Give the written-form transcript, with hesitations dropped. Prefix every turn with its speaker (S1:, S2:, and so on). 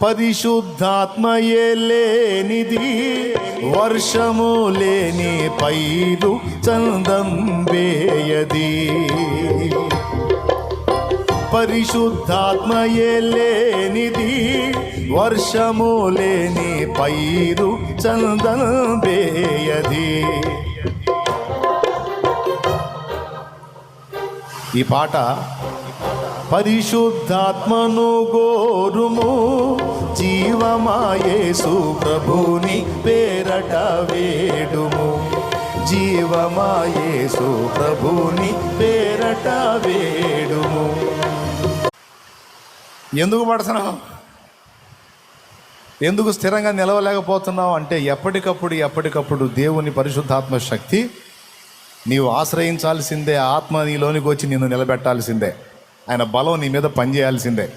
S1: పరిశుద్ధాత్మయే లేనిది వర్షము లేని పైరు చందం వేయది. పరిశుద్ధాత్మయే లేనిది వర్షము లేని పైరు చందం వేయది. ఈ పాట పరిశుద్ధాత్మను గోరుము, జీవమాయేసు ప్రభుని పేరట వేడుము. జీవమాయేసు ప్రభుని పేరట వేడుము. ఎందుకు పడుతున్నావు? ఎందుకు స్థిరంగా నిలవలేకపోతున్నావు అంటే ఎప్పటికప్పుడు దేవుని పరిశుద్ధాత్మ శక్తి నీవు ఆశ్రయించాల్సిందే. ఆత్మ నీలోనికి వచ్చి నిన్ను నిలబెట్టాల్సిందే. ఆయన బలం నీ మీద పనిచేయాల్సిందే.